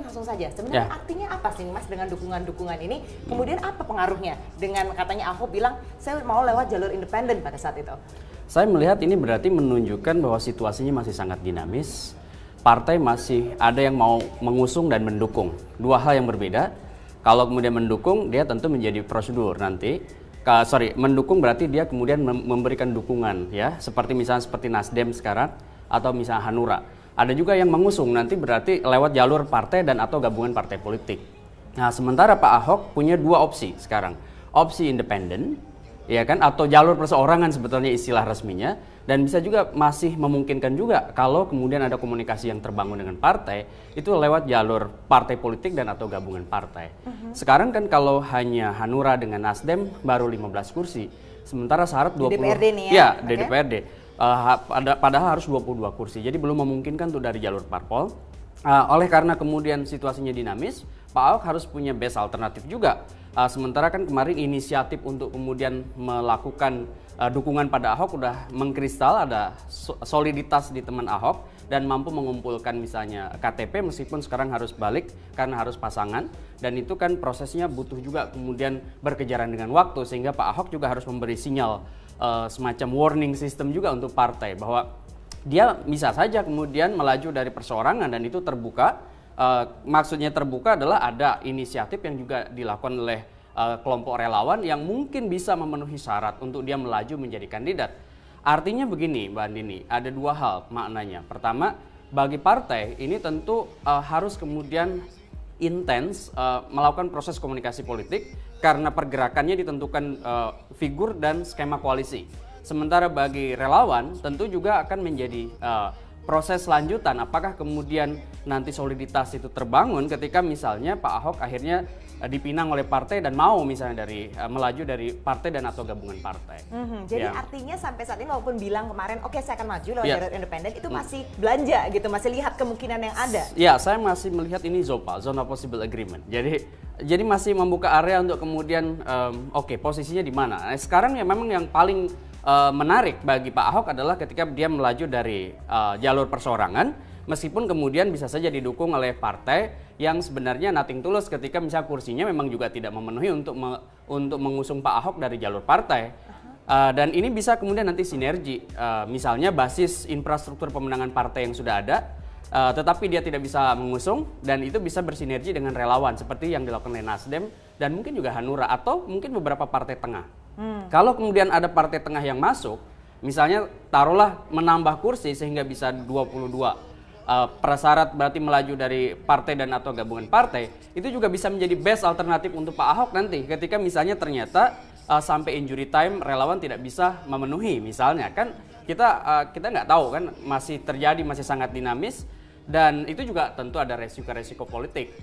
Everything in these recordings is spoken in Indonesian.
langsung saja. Sebenarnya artinya apa sih Mas dengan dukungan-dukungan ini? Kemudian apa pengaruhnya dengan katanya Ahok bilang saya mau lewat jalur independen pada saat itu? Saya melihat ini berarti menunjukkan bahwa situasinya masih sangat dinamis. Partai masih ada yang mau mengusung dan mendukung. Dua hal yang berbeda. Kalau kemudian mendukung, dia tentu menjadi prosedur nanti. Mendukung berarti dia kemudian memberikan dukungan, ya, seperti Nasdem sekarang atau misalnya Hanura. Ada juga yang mengusung, nanti berarti lewat jalur partai dan atau gabungan partai politik. Nah, sementara Pak Ahok punya dua opsi sekarang, opsi independen, ya kan, atau jalur perseorangan sebetulnya istilah resminya, dan bisa juga masih memungkinkan juga kalau kemudian ada komunikasi yang terbangun dengan partai itu lewat jalur partai politik dan atau gabungan partai. Sekarang kan kalau hanya Hanura dengan Nasdem baru 15 kursi, sementara syarat 20 di DPRD nih ya. Di DPRD. Padahal harus 22 kursi. Jadi belum memungkinkan tuh dari jalur parpol. Oleh karena kemudian situasinya dinamis, Pak Ahok harus punya base alternatif juga. Sementara kan kemarin inisiatif untuk kemudian melakukan dukungan pada Ahok udah mengkristal, ada soliditas di teman Ahok dan mampu mengumpulkan misalnya KTP meskipun sekarang harus balik karena harus pasangan, dan itu kan prosesnya butuh juga kemudian berkejaran dengan waktu, sehingga Pak Ahok juga harus memberi sinyal semacam warning system juga untuk partai bahwa dia bisa saja kemudian melaju dari perseorangan dan itu terbuka. Maksudnya terbuka adalah ada inisiatif yang juga dilakukan oleh kelompok relawan yang mungkin bisa memenuhi syarat untuk dia melaju menjadi kandidat. Artinya begini Mbak Andini, ada dua hal maknanya. Pertama, bagi partai ini tentu harus kemudian intens melakukan proses komunikasi politik karena pergerakannya ditentukan figur dan skema koalisi. Sementara bagi relawan tentu juga akan menjadi proses lanjutan, apakah kemudian nanti soliditas itu terbangun ketika misalnya Pak Ahok akhirnya dipinang oleh partai dan mau misalnya melaju dari partai dan atau gabungan partai. Jadi artinya sampai saat ini walaupun bilang kemarin oke, saya akan maju lewat jalur independen, itu masih belanja gitu, masih lihat kemungkinan yang ada. Ya, saya masih melihat ini zona possible agreement. Jadi masih membuka area untuk kemudian posisinya di mana. Nah, sekarang ya memang yang paling menarik bagi Pak Ahok adalah ketika dia melaju dari jalur perseorangan, meskipun kemudian bisa saja didukung oleh partai yang sebenarnya nothing tulus ketika misalnya kursinya memang juga tidak memenuhi untuk mengusung Pak Ahok dari jalur partai. Dan ini bisa kemudian nanti sinergi, misalnya basis infrastruktur pemenangan partai yang sudah ada, tetapi dia tidak bisa mengusung, dan itu bisa bersinergi dengan relawan seperti yang dilakukan oleh Nasdem dan mungkin juga Hanura atau mungkin beberapa partai tengah. Kalau kemudian ada partai tengah yang masuk, misalnya taruhlah menambah kursi sehingga bisa 22 prasyarat berarti melaju dari partai dan atau gabungan partai, itu juga bisa menjadi best alternatif untuk Pak Ahok nanti ketika misalnya ternyata sampai injury time relawan tidak bisa memenuhi misalnya, kan kita nggak tahu kan, masih terjadi, masih sangat dinamis, dan itu juga tentu ada resiko-resiko politik.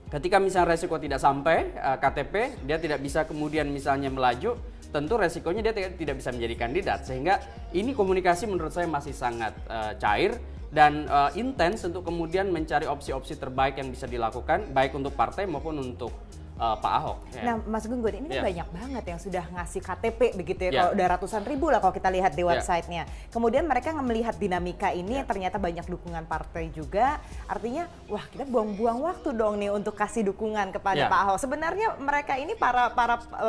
Ketika misalnya resiko tidak sampai KTP, dia tidak bisa kemudian misalnya melaju, tentu resikonya dia tidak bisa menjadi kandidat, sehingga ini komunikasi menurut saya masih sangat cair dan intens untuk kemudian mencari opsi-opsi terbaik yang bisa dilakukan baik untuk partai maupun untuk Pak Ahok. Nah, Mas Gun-Gun, ini kan banyak banget yang sudah ngasih KTP begitu ya, kalau udah ratusan ribu lah kalau kita lihat di websitenya. Kemudian mereka melihat dinamika ini yang ternyata banyak dukungan partai juga, artinya wah kita buang-buang waktu dong nih untuk kasih dukungan kepada Pak Ahok. Sebenarnya mereka ini para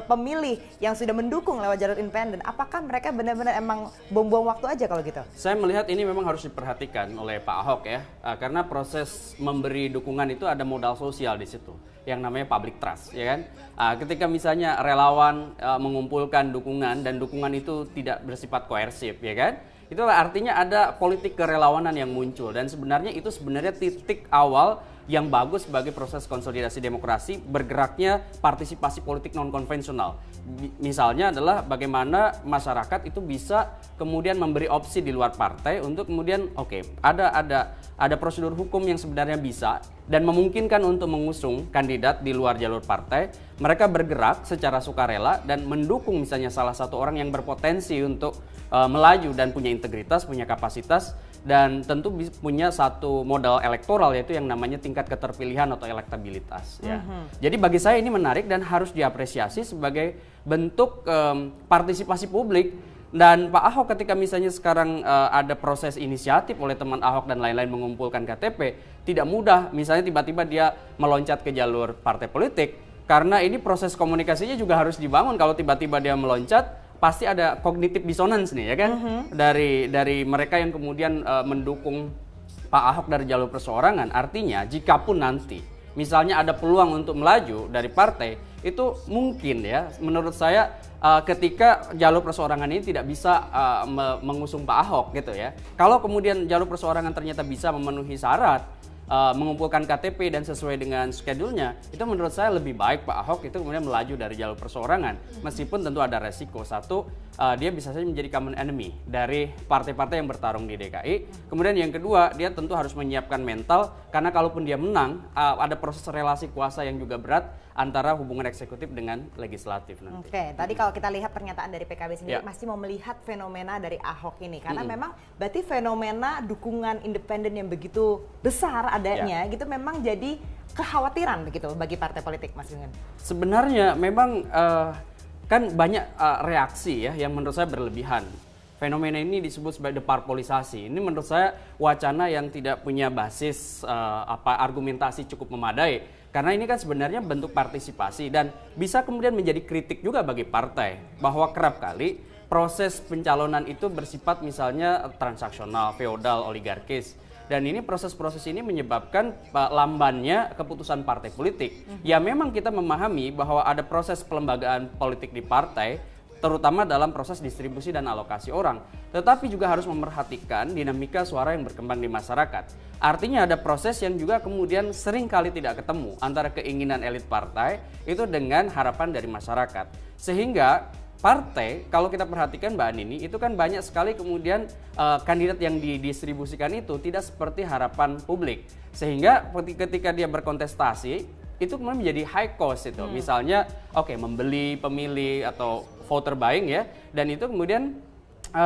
pemilih yang sudah mendukung lewat jalur independen, apakah mereka benar-benar emang buang-buang waktu aja kalau gitu? Saya melihat ini memang harus diperhatikan oleh Pak Ahok ya, karena proses memberi dukungan itu ada modal sosial di situ yang namanya public trust, ya kan? Ketika misalnya relawan mengumpulkan dukungan dan dukungan itu tidak bersifat koersif, ya kan? Itulah artinya ada politik kerelawanan yang muncul, dan sebenarnya itu titik awal yang bagus sebagai proses konsolidasi demokrasi, bergeraknya partisipasi politik non konvensional. Misalnya adalah bagaimana masyarakat itu bisa kemudian memberi opsi di luar partai untuk kemudian ada prosedur hukum yang sebenarnya bisa dan memungkinkan untuk mengusung kandidat di luar jalur partai. Mereka bergerak secara sukarela dan mendukung misalnya salah satu orang yang berpotensi untuk melaju dan punya integritas, punya kapasitas, dan tentu punya satu modal elektoral, yaitu yang namanya tingkat keterpilihan atau elektabilitas. Ya. Jadi bagi saya ini menarik dan harus diapresiasi sebagai bentuk partisipasi publik Dan Pak Ahok ketika misalnya sekarang ada proses inisiatif oleh teman Ahok dan lain-lain mengumpulkan KTP, tidak mudah misalnya tiba-tiba dia meloncat ke jalur partai politik, karena ini proses komunikasinya juga harus dibangun. Kalau tiba-tiba dia meloncat, pasti ada cognitive dissonance nih ya kan, dari mereka yang kemudian mendukung Pak Ahok dari jalur perseorangan. Artinya jikapun nanti misalnya ada peluang untuk melaju dari partai, itu mungkin ya menurut saya ketika jalur perseorangan ini tidak bisa mengusung Pak Ahok gitu ya. Kalau kemudian jalur perseorangan ternyata bisa memenuhi syarat mengumpulkan KTP dan sesuai dengan schedule-nya, itu menurut saya lebih baik Pak Ahok itu kemudian melaju dari jalur perseorangan, meskipun tentu ada resiko. Satu, dia bisa saja menjadi common enemy dari partai-partai yang bertarung di DKI. Kemudian yang kedua, dia tentu harus menyiapkan mental, karena kalaupun dia menang, ada proses relasi kuasa yang juga berat antara hubungan eksekutif dengan legislatif nanti. Oke, tadi kalau kita lihat pernyataan dari PKB sendiri masih mau melihat fenomena dari Ahok ini, karena memang berarti fenomena dukungan independen yang begitu besar adanya gitu memang jadi kekhawatiran begitu bagi partai politik, Mas Gungun. Sebenarnya memang kan banyak reaksi ya yang menurut saya berlebihan. Fenomena ini disebut sebagai deparpolisasi. Ini menurut saya wacana yang tidak punya basis argumentasi cukup memadai. Karena ini kan sebenarnya bentuk partisipasi dan bisa kemudian menjadi kritik juga bagi partai, bahwa kerap kali proses pencalonan itu bersifat misalnya transaksional, feodal, oligarkis. Dan ini proses-proses ini menyebabkan lambannya keputusan partai politik. Ya memang kita memahami bahwa ada proses pelembagaan politik di partai, terutama dalam proses distribusi dan alokasi orang. Tetapi juga harus memerhatikan dinamika suara yang berkembang di masyarakat. Artinya ada proses yang juga kemudian sering kali tidak ketemu antara keinginan elit partai itu dengan harapan dari masyarakat. Sehingga partai, kalau kita perhatikan Mbak Nini, itu kan banyak sekali kemudian kandidat yang didistribusikan itu tidak seperti harapan publik. Sehingga ketika dia berkontestasi, itu kemudian menjadi high cost itu. Misalnya, membeli pemilih atau voter buying ya, dan itu kemudian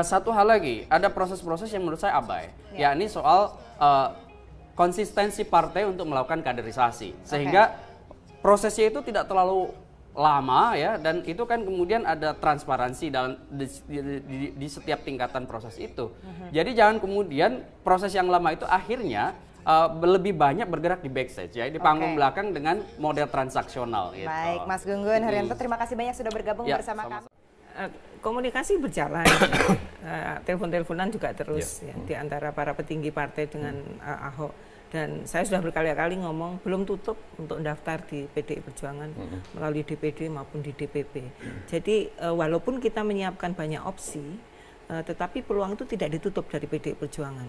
satu hal lagi, ada proses-proses yang menurut saya abai, yakni soal konsistensi partai untuk melakukan kaderisasi, sehingga prosesnya itu tidak terlalu lama ya, dan itu kan kemudian ada transparansi dalam di setiap tingkatan proses itu. Jadi jangan kemudian proses yang lama itu akhirnya lebih banyak bergerak di backstage ya, di panggung belakang dengan model transaksional gitu. Baik, Mas Gun-Gun Haryanto, terima kasih banyak sudah bergabung bersama kami. Komunikasi berjalan, telepon-teleponan juga terus ya, di antara para petinggi partai dengan Ahok. Dan saya sudah berkali-kali ngomong belum tutup untuk daftar di PDI Perjuangan melalui DPD maupun di DPP. Jadi walaupun kita menyiapkan banyak opsi, tetapi peluang itu tidak ditutup dari PDI Perjuangan.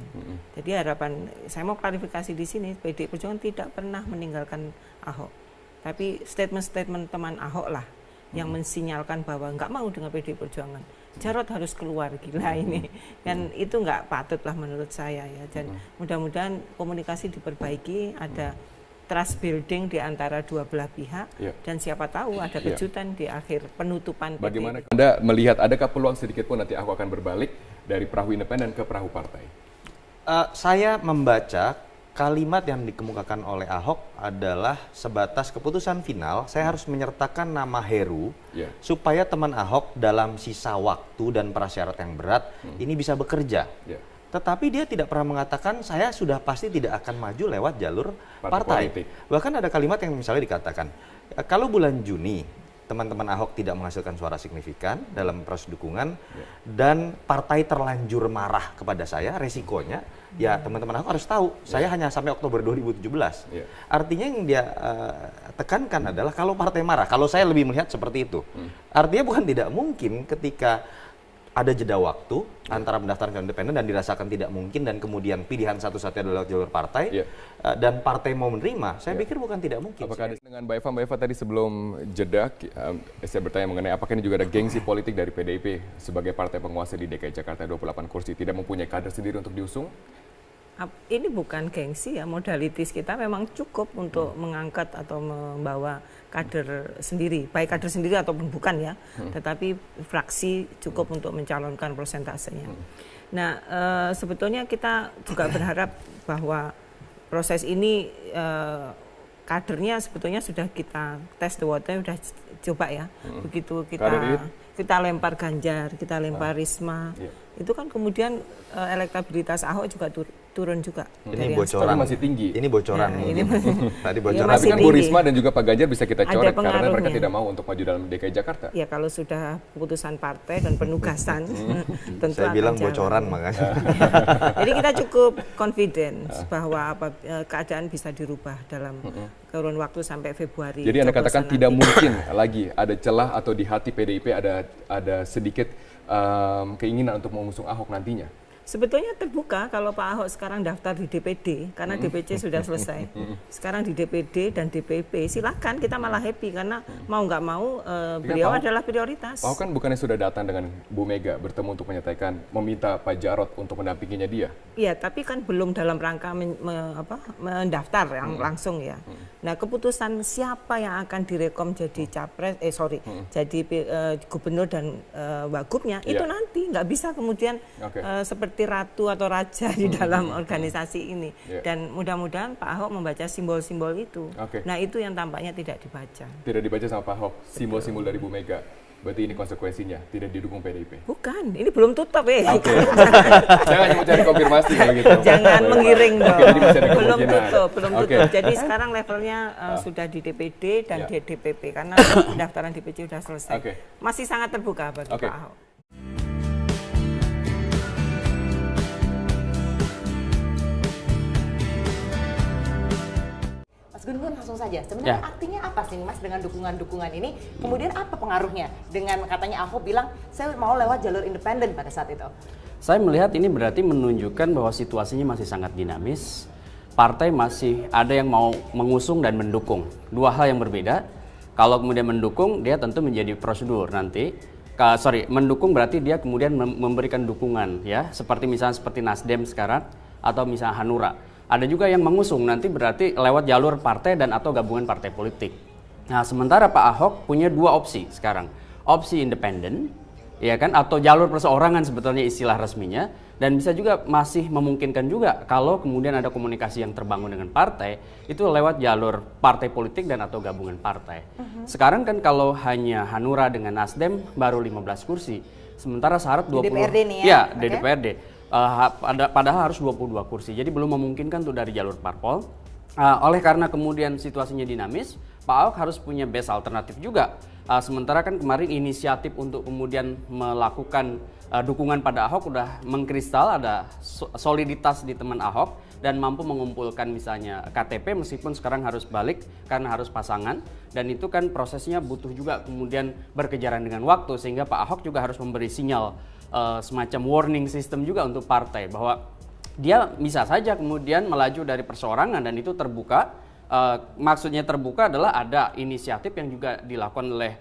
Jadi harapan saya mau klarifikasi di sini, PDI Perjuangan tidak pernah meninggalkan Ahok. Tapi statement-statement teman Ahok lah yang mensinyalkan bahwa nggak mau dengan PDI Perjuangan. Jarod harus keluar, gila ini. Dan itu nggak patut lah menurut saya ya. Dan mudah-mudahan komunikasi diperbaiki, ada trust building di antara dua belah pihak, dan siapa tahu ada kejutan di akhir penutupan. Bagaimana Anda melihat, adakah peluang sedikit pun nanti Ahok akan berbalik dari perahu independen ke perahu partai? Saya membaca kalimat yang dikemukakan oleh Ahok adalah sebatas keputusan final, saya harus menyertakan nama Heru supaya teman Ahok dalam sisa waktu dan prasyarat yang berat ini bisa bekerja. Tetapi dia tidak pernah mengatakan saya sudah pasti tidak akan maju lewat jalur partai. Bahkan ada kalimat yang misalnya dikatakan, kalau bulan Juni teman-teman Ahok tidak menghasilkan suara signifikan dalam proses dukungan dan partai terlanjur marah kepada saya, resikonya ya teman-teman Ahok harus tahu saya hanya sampai Oktober 2017. Artinya yang dia tekankan adalah kalau partai marah, kalau saya lebih melihat seperti itu. Artinya bukan tidak mungkin ketika ada jeda waktu antara mendaftarkan independen dan dirasakan tidak mungkin dan kemudian pilihan satu-satunya adalah jalur partai dan partai mau menerima, saya pikir bukan tidak mungkin. Apakah dengan Mbak Eva tadi sebelum jeda saya bertanya mengenai apakah ini juga ada gengsi politik dari PDIP sebagai partai penguasa di DKI Jakarta 28 kursi tidak mempunyai kader sendiri untuk diusung? Ini bukan gengsi ya, modalitas kita memang cukup untuk mengangkat atau membawa kader sendiri, baik kader sendiri ataupun bukan ya, tetapi fraksi cukup untuk mencalonkan persentasenya. Nah, sebetulnya kita juga berharap bahwa proses ini kadernya sebetulnya sudah kita tes the water, sudah coba ya. Begitu kita kita lempar Ganjar, kita lempar Risma, itu kan kemudian elektabilitas Ahok juga turun juga. Ini bocoran masih tinggi. Ini bocoran. Tadi bocoran. Tapi kan Bu Risma dan juga Pak Ganjar bisa kita coret karena mereka tidak mau untuk maju dalam DKI Jakarta. Ya kalau sudah keputusan partai dan penugasan, tentu saya bilang bocoran makanya. Jadi kita cukup confidence bahwa keadaan bisa dirubah dalam kurun waktu sampai Februari. Jadi Anda katakan tidak mungkin lagi ada celah atau di hati PDIP ada sedikit keinginan untuk mengusung Ahok nantinya? Sebetulnya terbuka kalau Pak Ahok sekarang daftar di DPD karena DPC sudah selesai. Sekarang di DPD dan DPP silakan, kita malah happy karena mau nggak mau beliau adalah prioritas. Pak Ahok kan bukannya sudah datang dengan Bu Mega bertemu untuk menyatakan meminta Pak Jarod untuk mendampinginya dia? Iya, tapi kan belum dalam rangka mendaftar yang langsung ya. Nah, keputusan siapa yang akan direkom jadi capres, jadi gubernur dan wagubnya itu nanti nggak bisa kemudian seperti ratu atau raja di dalam organisasi ini. Dan mudah-mudahan Pak Ahok membaca simbol-simbol itu. Nah, itu yang tampaknya tidak dibaca. Tidak dibaca sama Pak Ahok, simbol-simbol dari Bu Mega. Berarti ini konsekuensinya, tidak didukung PDIP? Bukan, ini belum tutup ya. Jangan mau cari konfirmasi kalau gitu. Jangan mengiring dong. Belum tutup. Jadi sekarang levelnya sudah di DPD dan di DPP karena pendaftaran DPC sudah selesai. Masih sangat terbuka bagi Pak Ahok. Mas Gun-Gun langsung saja, sebenarnya artinya apa sih Mas dengan dukungan-dukungan ini? Kemudian apa pengaruhnya dengan katanya Ahok bilang saya mau lewat jalur independen pada saat itu? Saya melihat ini berarti menunjukkan bahwa situasinya masih sangat dinamis. Partai masih ada yang mau mengusung dan mendukung. Dua hal yang berbeda. Kalau kemudian mendukung, dia tentu menjadi prosedur nanti. Mendukung berarti dia kemudian memberikan dukungan ya, seperti Nasdem sekarang atau misalnya Hanura. Ada juga yang mengusung, nanti berarti lewat jalur partai dan atau gabungan partai politik. Nah, sementara Pak Ahok punya dua opsi sekarang. Opsi independen, ya kan, atau jalur perseorangan sebetulnya istilah resminya, dan bisa juga masih memungkinkan juga kalau kemudian ada komunikasi yang terbangun dengan partai, itu lewat jalur partai politik dan atau gabungan partai. Sekarang kan kalau hanya Hanura dengan Nasdem baru 15 kursi, sementara syarat 20. Di DPRD nih ya? Ya, di DPRD. Padahal harus 22 kursi, jadi belum memungkinkan tuh dari jalur parpol. Oleh karena kemudian situasinya dinamis, Pak Ahok harus punya base alternatif juga. Sementara kan kemarin inisiatif untuk kemudian melakukan dukungan pada Ahok udah mengkristal, ada soliditas di teman Ahok dan mampu mengumpulkan misalnya KTP meskipun sekarang harus balik karena harus pasangan, dan itu kan prosesnya butuh juga kemudian berkejaran dengan waktu, sehingga Pak Ahok juga harus memberi sinyal semacam warning system juga untuk partai bahwa dia bisa saja kemudian melaju dari perseorangan dan itu terbuka. Maksudnya terbuka adalah ada inisiatif yang juga dilakukan oleh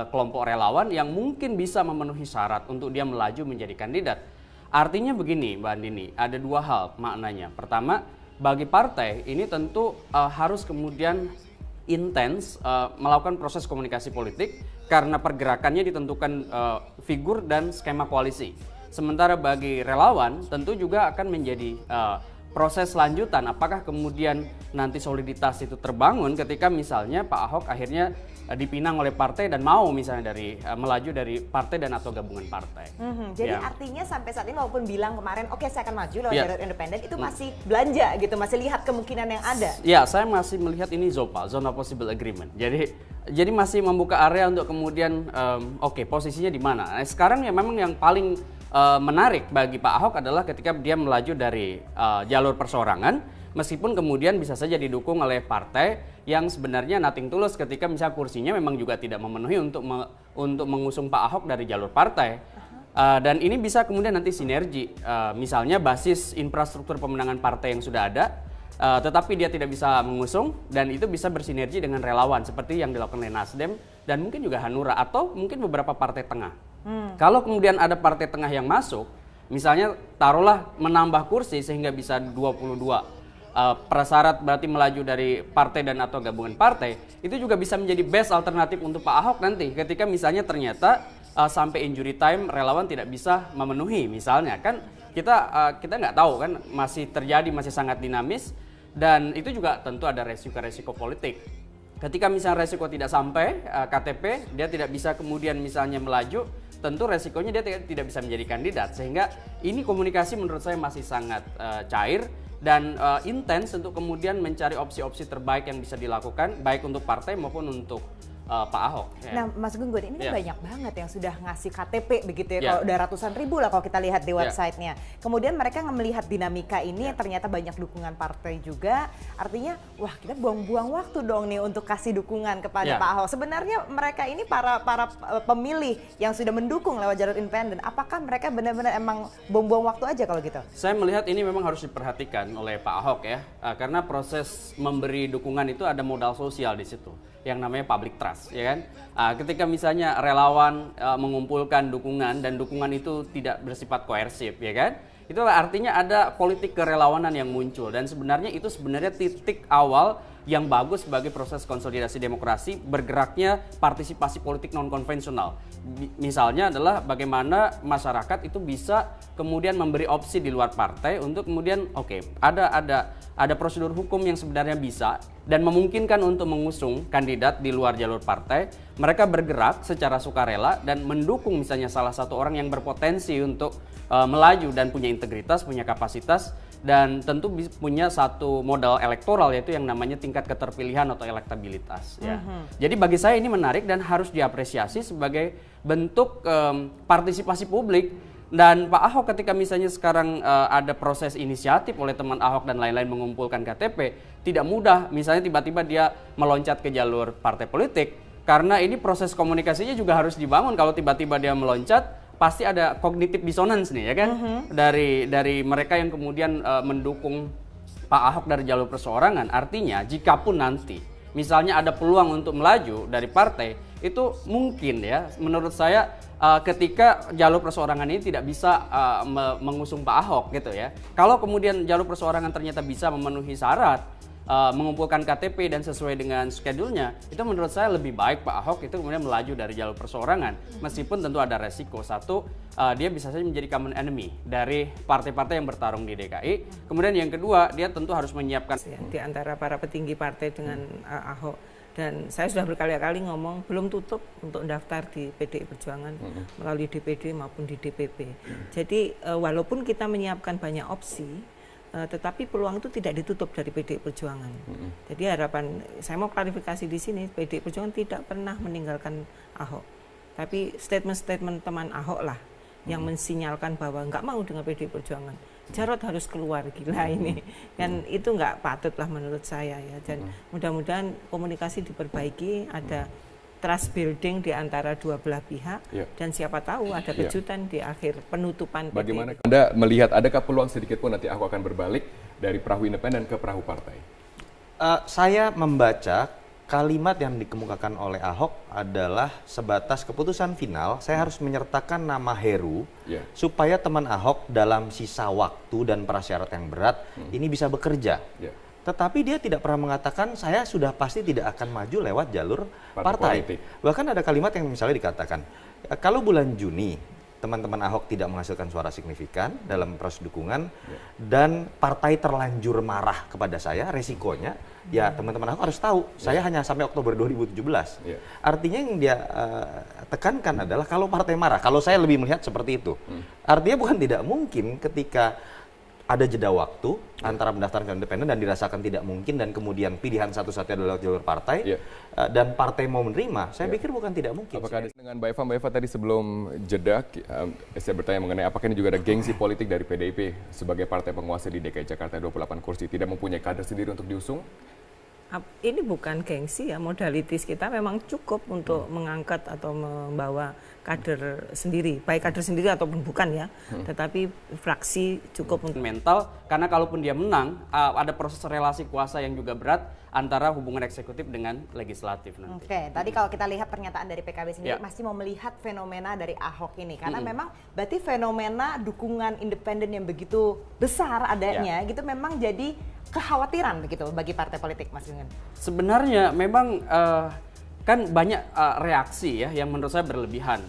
kelompok relawan yang mungkin bisa memenuhi syarat untuk dia melaju menjadi kandidat. Artinya begini Mbak Andini, ada dua hal maknanya. Pertama, bagi partai ini tentu harus kemudian intens melakukan proses komunikasi politik karena pergerakannya ditentukan figur dan skema koalisi. Sementara bagi relawan tentu juga akan menjadi proses lanjutan, apakah kemudian nanti soliditas itu terbangun ketika misalnya Pak Ahok akhirnya dipinang oleh partai dan mau misalnya melaju dari partai dan atau gabungan partai. Jadi artinya sampai saat ini walaupun bilang kemarin oke saya akan maju lewat jalur independen, itu masih belanja gitu, masih lihat kemungkinan yang ada. Ya, saya masih melihat ini zona possible agreement. Jadi masih membuka area untuk kemudian posisinya di mana. Nah, sekarang ya memang yang paling menarik bagi Pak Ahok adalah ketika dia melaju dari jalur perseorangan, meskipun kemudian bisa saja didukung oleh partai yang sebenarnya nothing tulus ketika misalnya kursinya memang juga tidak memenuhi untuk mengusung Pak Ahok dari jalur partai. Dan ini bisa kemudian nanti sinergi, misalnya basis infrastruktur pemenangan partai yang sudah ada, tetapi dia tidak bisa mengusung, dan itu bisa bersinergi dengan relawan seperti yang dilakukan oleh Nasdem dan mungkin juga Hanura atau mungkin beberapa partai tengah. Kalau kemudian ada partai tengah yang masuk, misalnya taruhlah menambah kursi sehingga bisa 22 prasyarat berarti melaju dari partai dan atau gabungan partai, itu juga bisa menjadi best alternatif untuk Pak Ahok nanti ketika misalnya ternyata sampai injury time relawan tidak bisa memenuhi misalnya, kan kita nggak tahu kan, masih terjadi, masih sangat dinamis, dan itu juga tentu ada resiko politik. ketika misalnya resiko tidak sampai KTP, dia tidak bisa kemudian misalnya melaju, tentu resikonya dia tidak bisa menjadi kandidat. Sehingga ini komunikasi menurut saya masih sangat cair dan intens untuk kemudian mencari opsi-opsi terbaik yang bisa dilakukan, baik untuk partai maupun untuk Pak Ahok. Nah, Mas Gun-Gun, ini kan banyak banget yang sudah ngasih KTP begitu ya, kalau udah ratusan ribu lah kalau kita lihat di websitenya. Kemudian mereka melihat dinamika ini ternyata banyak dukungan partai juga, artinya wah kita buang-buang waktu dong nih untuk kasih dukungan kepada Pak Ahok. Sebenarnya mereka ini para pemilih yang sudah mendukung lewat jalur independen, apakah mereka benar-benar emang buang-buang waktu aja kalau gitu? Saya melihat ini memang harus diperhatikan oleh Pak Ahok ya, karena proses memberi dukungan itu ada modal sosial di situ, yang namanya public trust, ya kan? Ketika misalnya relawan mengumpulkan dukungan dan dukungan itu tidak bersifat koersif, ya kan? Itulah artinya ada politik kerelawanan yang muncul dan sebenarnya itu titik awal yang bagus sebagai proses konsolidasi demokrasi, bergeraknya partisipasi politik non konvensional. Misalnya adalah bagaimana masyarakat itu bisa kemudian memberi opsi di luar partai untuk kemudian ada prosedur hukum yang sebenarnya bisa dan memungkinkan untuk mengusung kandidat di luar jalur partai. Mereka bergerak secara sukarela dan mendukung misalnya salah satu orang yang berpotensi untuk melaju dan punya integritas, punya kapasitas, dan tentu punya satu modal elektoral yaitu yang namanya tingkat keterpilihan atau elektabilitas. Ya. Jadi bagi saya ini menarik dan harus diapresiasi sebagai bentuk partisipasi publik. Dan Pak Ahok ketika misalnya sekarang ada proses inisiatif oleh teman Ahok dan lain-lain mengumpulkan KTP, tidak mudah misalnya tiba-tiba dia meloncat ke jalur partai politik, karena ini proses komunikasinya juga harus dibangun. Kalau tiba-tiba dia meloncat, pasti ada cognitive dissonance nih ya kan, dari mereka yang kemudian mendukung Pak Ahok dari jalur perseorangan. Artinya jikapun nanti misalnya ada peluang untuk melaju dari partai, itu mungkin ya menurut saya ketika jalur perseorangan ini tidak bisa mengusung Pak Ahok gitu ya. Kalau kemudian jalur perseorangan ternyata bisa memenuhi syarat mengumpulkan KTP dan sesuai dengan schedule-nya, itu menurut saya lebih baik Pak Ahok itu kemudian melaju dari jalur perseorangan, meskipun tentu ada resiko. Satu, dia bisa saja menjadi common enemy dari partai-partai yang bertarung di DKI. Kemudian yang kedua, dia tentu harus menyiapkan di antara para petinggi partai dengan Ahok. Dan saya sudah berkali-kali ngomong belum tutup untuk daftar di PDI Perjuangan melalui DPD maupun di DPP. Jadi walaupun kita menyiapkan banyak opsi, tetapi peluang itu tidak ditutup dari PDI Perjuangan. Jadi harapan saya mau klarifikasi di sini, PDI Perjuangan tidak pernah meninggalkan Ahok. Tapi statement-statement teman Ahok lah yang mensinyalkan bahwa nggak mau dengan PDI Perjuangan. Jarod harus keluar, gila ini. Kan itu nggak patut lah menurut saya ya. Dan mudah-mudahan komunikasi diperbaiki, ada trust building di antara dua belah pihak, dan siapa tahu ada kejutan di akhir penutupan. Bagaimana Anda melihat, adakah peluang sedikit pun nanti Ahok akan berbalik dari perahu independen ke perahu partai? Saya membaca kalimat yang dikemukakan oleh Ahok adalah sebatas keputusan final, saya harus menyertakan nama Heru supaya teman Ahok dalam sisa waktu dan prasyarat yang berat ini bisa bekerja. Tetapi dia tidak pernah mengatakan saya sudah pasti tidak akan maju lewat jalur partai. Bahkan ada kalimat yang misalnya dikatakan, kalau bulan Juni teman-teman Ahok tidak menghasilkan suara signifikan dalam proses dukungan dan partai terlanjur marah kepada saya, resikonya ya teman-teman Ahok harus tahu saya hanya sampai Oktober 2017. Artinya yang dia tekankan adalah kalau partai marah, kalau saya lebih melihat seperti itu. Artinya bukan tidak mungkin ketika ada jeda waktu antara mendaftarkan independen dan dirasakan tidak mungkin dan kemudian pilihan satu-satunya adalah jalur partai dan partai mau menerima, saya pikir bukan tidak mungkin. Apakah dengan Mbak Eva tadi sebelum jeda saya bertanya mengenai apakah ini juga ada gengsi politik dari PDIP sebagai partai penguasa di DKI Jakarta 28 kursi, tidak mempunyai kader sendiri untuk diusung? Ini bukan gengsi ya, modalitas kita memang cukup untuk mengangkat atau membawa kader sendiri, baik kader sendiri ataupun bukan ya, tetapi fraksi cukup untuk mental, karena kalaupun dia menang, ada proses relasi kuasa yang juga berat antara hubungan eksekutif dengan legislatif nanti. Oke, tadi kalau kita lihat pernyataan dari PKB sendiri masih mau melihat fenomena dari Ahok ini, karena memang berarti fenomena dukungan independen yang begitu besar adanya gitu memang jadi kekhawatiran begitu bagi partai politik, Mas Gun. Sebenarnya memang kan banyak reaksi ya yang menurut saya berlebihan.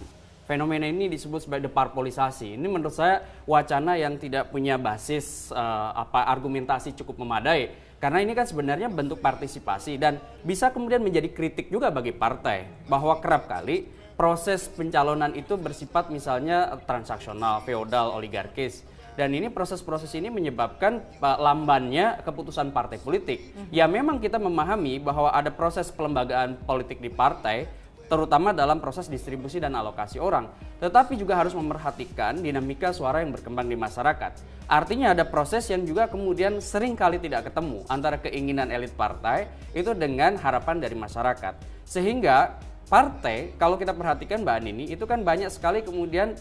fenomena ini disebut sebagai deparpolisasi. Ini menurut saya wacana yang tidak punya basis argumentasi cukup memadai. Karena ini kan sebenarnya bentuk partisipasi dan bisa kemudian menjadi kritik juga bagi partai bahwa kerap kali proses pencalonan itu bersifat misalnya transaksional, feodal, oligarkis. Dan ini proses-proses ini menyebabkan lambannya keputusan partai politik. Ya memang kita memahami bahwa ada proses pelembagaan politik di partai, terutama dalam proses distribusi dan alokasi orang. Tetapi juga harus memerhatikan dinamika suara yang berkembang di masyarakat. Artinya ada proses yang juga kemudian sering kali tidak ketemu antara keinginan elit partai itu dengan harapan dari masyarakat. Sehingga partai, kalau kita perhatikan Mbak Nini, itu kan banyak sekali kemudian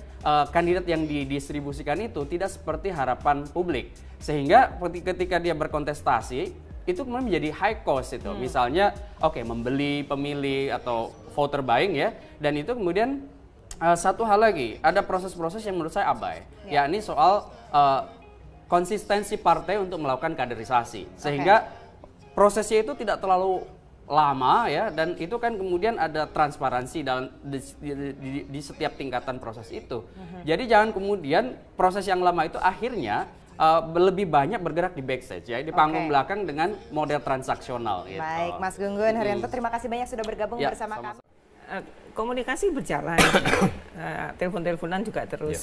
kandidat yang didistribusikan itu tidak seperti harapan publik. Sehingga ketika dia berkontestasi, itu kemudian menjadi high cost itu. Misalnya, membeli pemilih atau voter buying ya, dan itu kemudian satu hal lagi, ada proses-proses yang menurut saya abai, yakni soal konsistensi partai untuk melakukan kaderisasi, sehingga prosesnya itu tidak terlalu lama ya, dan itu kan kemudian ada transparansi dalam di setiap tingkatan proses itu. Jadi jangan kemudian proses yang lama itu akhirnya lebih banyak bergerak di backstage ya, di panggung belakang dengan model transaksional gitu. Baik, Mas Gun-Gun Haryanto, terima kasih banyak sudah bergabung bersama kami. Komunikasi berjalan, telepon-teleponan juga terus.